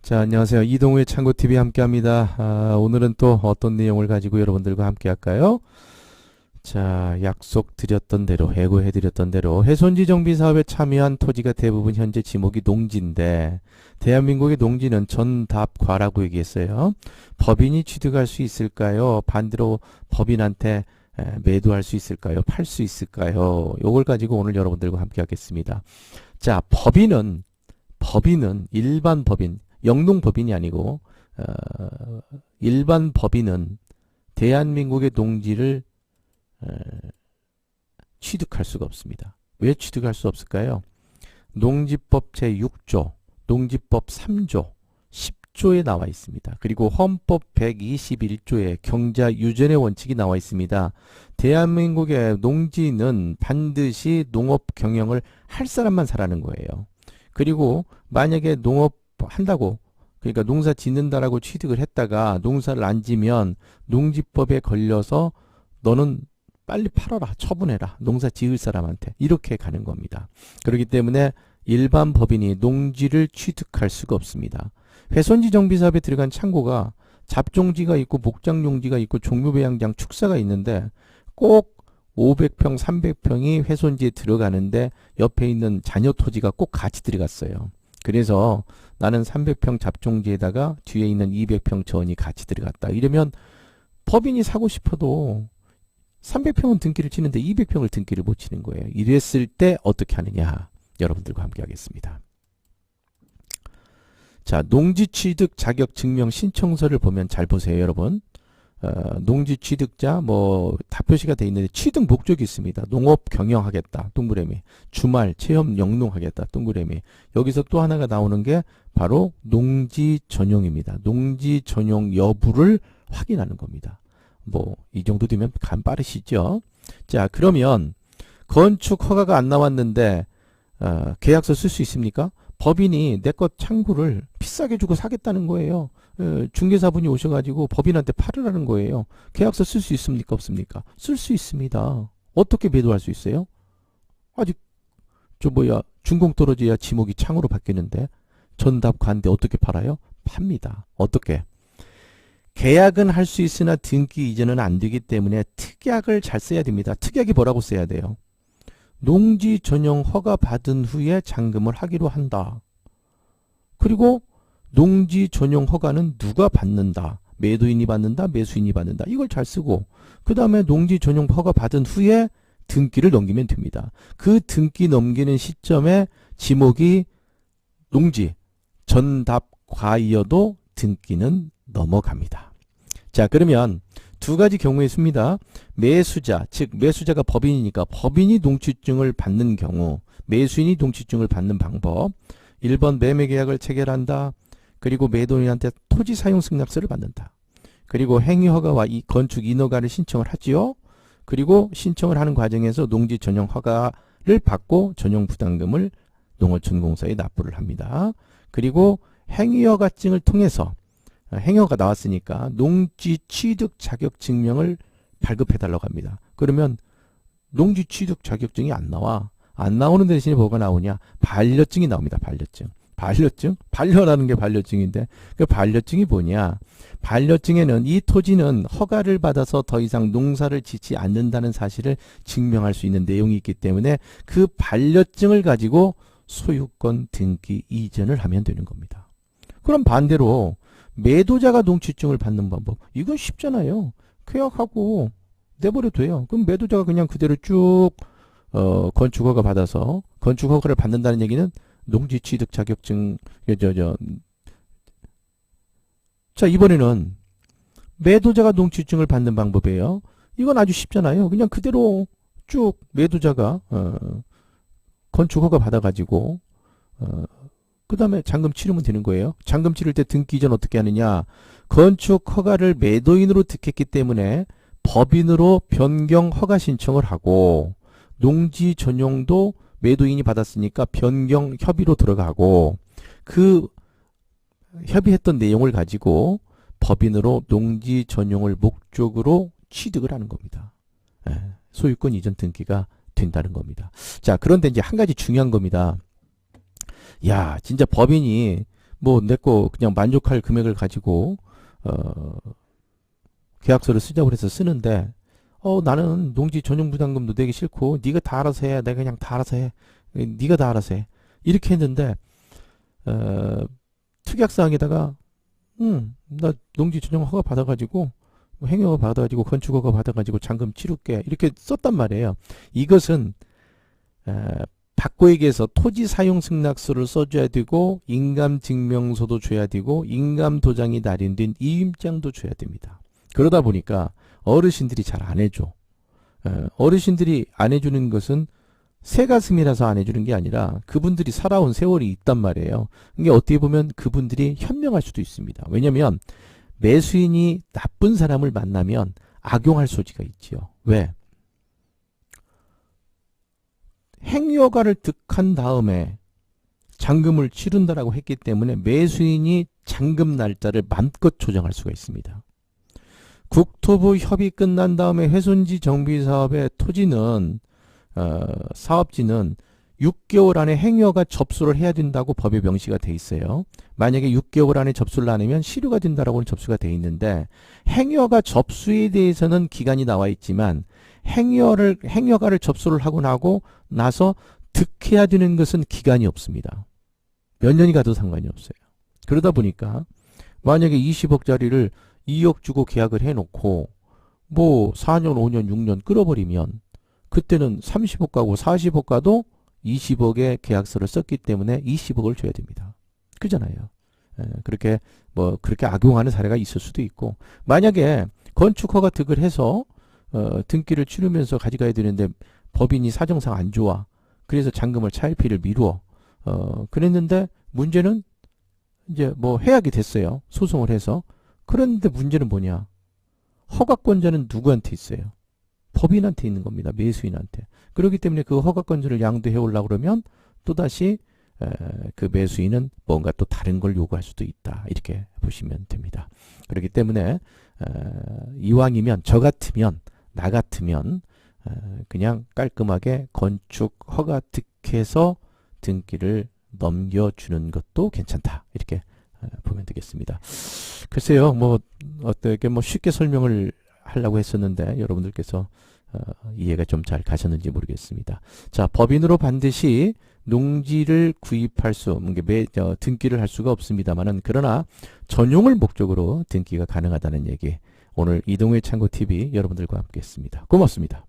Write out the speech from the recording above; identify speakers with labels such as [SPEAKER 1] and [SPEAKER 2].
[SPEAKER 1] 자, 안녕하세요. 이동우의 창고TV 함께합니다. 오늘은 또 어떤 내용을 가지고 여러분들과 함께 할까요? 자, 약속드렸던 대로, 예고해드렸던 대로 훼손지 정비 사업에 참여한 토지가 대부분 현재 지목이 농지인데, 대한민국의 농지는 전답과라고 얘기했어요. 법인이 취득할 수 있을까요? 반대로 법인한테 매도할 수 있을까요? 팔 수 있을까요? 요걸 가지고 오늘 여러분들과 함께 하겠습니다. 자, 법인은 일반 법인, 영농법인이 아니고 일반 법인은 대한민국의 농지를 취득할 수가 없습니다. 왜 취득할 수 없을까요? 농지법 제6조, 농지법 3조, 10조에 나와 있습니다. 그리고 헌법 121조에 경자 유전의 원칙이 나와 있습니다. 대한민국의 농지는 반드시 농업 경영을 할 사람만 사라는 거예요. 그리고 만약에 농업 한다고, 그러니까 농사 짓는다라고 취득을 했다가 농사를 안 지면 농지법에 걸려서 너는 빨리 팔아라, 처분해라, 농사 지을 사람한테, 이렇게 가는 겁니다. 그렇기 때문에 일반 법인이 농지를 취득할 수가 없습니다. 훼손지 정비 사업에 들어간 창고가 잡종지가 있고 목장용지가 있고 종묘배양장 축사가 있는데 꼭 500평, 300평이 훼손지에 들어가는데 옆에 있는 잔여 토지가 꼭 같이 들어갔어요. 그래서 나는 300평 잡종지에다가 뒤에 있는 200평 전이 같이 들어갔다. 이러면 법인이 사고 싶어도 300평은 등기를 치는데 200평을 등기를 못 치는 거예요. 이랬을 때 어떻게 하느냐? 여러분들과 함께 하겠습니다. 자, 농지취득 자격증명 신청서를 보면 잘 보세요, 여러분. 농지 취득자 다 표시가 돼 있는데 취득 목적이 있습니다. 농업 경영하겠다, 동그라미. 주말 체험 영농하겠다, 동그라미. 여기서 또 하나가 나오는 게 바로 농지 전용입니다. 농지 전용 여부를 확인하는 겁니다. 이 정도 되면 간 빠르시죠? 자, 그러면 건축 허가가 안 나왔는데 계약서 쓸 수 있습니까? 법인이 내 것 창구를 비싸게 주고 사겠다는 거예요. 중개사분이 오셔가지고 법인한테 팔으라는 거예요. 계약서 쓸 수 있습니까? 없습니까? 쓸 수 있습니다. 어떻게 매도할 수 있어요? 아직 준공 떨어져야 지목이 창으로 바뀌는데 전답관인데 어떻게 팔아요? 팝니다. 어떻게? 계약은 할 수 있으나 등기 이전은 안 되기 때문에 특약을 잘 써야 됩니다. 특약이 뭐라고 써야 돼요? 농지 전용 허가 받은 후에 잔금을 하기로 한다. 그리고 농지 전용 허가는 누가 받는다. 매도인이 받는다, 매수인이 받는다. 이걸 잘 쓰고 그 다음에 농지 전용 허가 받은 후에 등기를 넘기면 됩니다. 그 등기 넘기는 시점에 지목이 농지 전답과이어도 등기는 넘어갑니다. 자, 그러면 두 가지 경우의 수입니다. 매수자, 즉 매수자가 법인이니까 법인이 농지증을 받는 경우, 매수인이 농지증을 받는 방법. 1번 매매계약을 체결한다. 그리고 매도인한테 토지 사용 승낙서를 받는다. 그리고 행위허가와 이 건축 인허가를 신청을 하지요. 그리고 신청을 하는 과정에서 농지 전용 허가를 받고 전용 부담금을 농어촌공사에 납부를 합니다. 그리고 행위허가증을 통해서 행여가 나왔으니까 농지 취득 자격 증명을 발급해 달라고 합니다. 그러면 농지 취득 자격증이 안 나와. 안 나오는 대신에 뭐가 나오냐? 반려증이 나옵니다. 반려증. 반려라는 게 반려증인데 그 반려증이 뭐냐? 반려증에는 이 토지는 허가를 받아서 더 이상 농사를 짓지 않는다는 사실을 증명할 수 있는 내용이 있기 때문에 그 반려증을 가지고 소유권 등기 이전을 하면 되는 겁니다. 그럼 반대로 매도자가 농지증을 받는 방법, 이건 쉽잖아요. 계약하고 내버려도 돼요. 그럼 매도자가 그냥 그대로 쭉 건축허가 받아서, 건축허가를 받는다는 얘기는 농지취득 자격증, 자, 이번에는 매도자가 농지증을 받는 방법이에요. 이건 아주 쉽잖아요. 그냥 그대로 쭉 매도자가 건축허가 받아가지고 그 다음에 잔금 치르면 되는 거예요. 잔금 치를 때 등기 이전 어떻게 하느냐? 건축 허가를 매도인으로 득했기 때문에 법인으로 변경 허가 신청을 하고, 농지 전용도 매도인이 받았으니까 변경 협의로 들어가고, 그 협의했던 내용을 가지고 법인으로 농지 전용을 목적으로 취득을 하는 겁니다. 소유권 이전 등기가 된다는 겁니다. 자, 그런데 이제 한 가지 중요한 겁니다. 야, 진짜 법인이 뭐 내 거 그냥 만족할 금액을 가지고 계약서를 쓰자고 해서 쓰는데 나는 농지 전용 부담금도 내기 싫고 네가 다 알아서 해. 내가 그냥 다 알아서 해. 네가 다 알아서 해. 이렇게 했는데 특약사항에다가 나 농지 전용 허가 받아가지고 뭐 행위허가 받아가지고 건축허가 받아가지고 잔금 치를게 이렇게 썼단 말이에요. 이것은 받고 얘기해서 토지 사용 승낙서를 써줘야 되고 인감증명서도 줘야 되고 인감도장이 날인된 이임장도 줘야 됩니다. 그러다 보니까 어르신들이 잘 안 해줘. 어르신들이 안 해주는 것은 새가슴이라서 안 해주는 게 아니라 그분들이 살아온 세월이 있단 말이에요. 이게 어떻게 보면 그분들이 현명할 수도 있습니다. 왜냐하면 매수인이 나쁜 사람을 만나면 악용할 소지가 있지요. 왜? 행위허가를 득한 다음에 잔금을 치른다라고 했기 때문에 매수인이 잔금 날짜를 마음껏 조정할 수가 있습니다. 국토부 협의 끝난 다음에 훼손지 정비 사업의 토지는 사업지는 6개월 안에 행위허가 접수를 해야 된다고 법에 명시가 돼 있어요. 만약에 6개월 안에 접수를 안 하면 실효가 된다라고는 접수가 돼 있는데 행위허가 접수에 대해서는 기간이 나와 있지만 행위허가를 접수를 하고 나서 득해야 되는 것은 기간이 없습니다. 몇 년이 가도 상관이 없어요. 그러다 보니까 만약에 20억짜리를 2억 주고 계약을 해놓고 뭐 4년, 5년, 6년 끌어버리면 그때는 30억 가고 40억 가도 20억의 계약서를 썼기 때문에 20억을 줘야 됩니다. 그잖아요. 그렇게 악용하는 사례가 있을 수도 있고 만약에 건축허가 득을 해서 등기를 치르면서 가져가야 되는데 법인이 사정상 안 좋아. 그래서 잔금을 차일피를 미루어. 그랬는데 문제는 이제 뭐 해약이 됐어요. 소송을 해서. 그런데 문제는 뭐냐? 허가권자는 누구한테 있어요? 법인한테 있는 겁니다. 매수인한테. 그렇기 때문에 그 허가권자를 양도해 오려고 그러면 또다시 그 매수인은 뭔가 또 다른 걸 요구할 수도 있다. 이렇게 보시면 됩니다. 그렇기 때문에 이왕이면 나 같으면 그냥 깔끔하게 건축 허가 득해서 등기를 넘겨주는 것도 괜찮다. 이렇게 보면 되겠습니다. 글쎄요, 어떻게 쉽게 설명을 하려고 했었는데 여러분들께서 이해가 좀 잘 가셨는지 모르겠습니다. 자, 법인으로 반드시 농지를 구입할 등기를 할 수가 없습니다만은 그러나 전용을 목적으로 등기가 가능하다는 얘기. 오늘 이동우의 창고TV 여러분들과 함께 했습니다. 고맙습니다.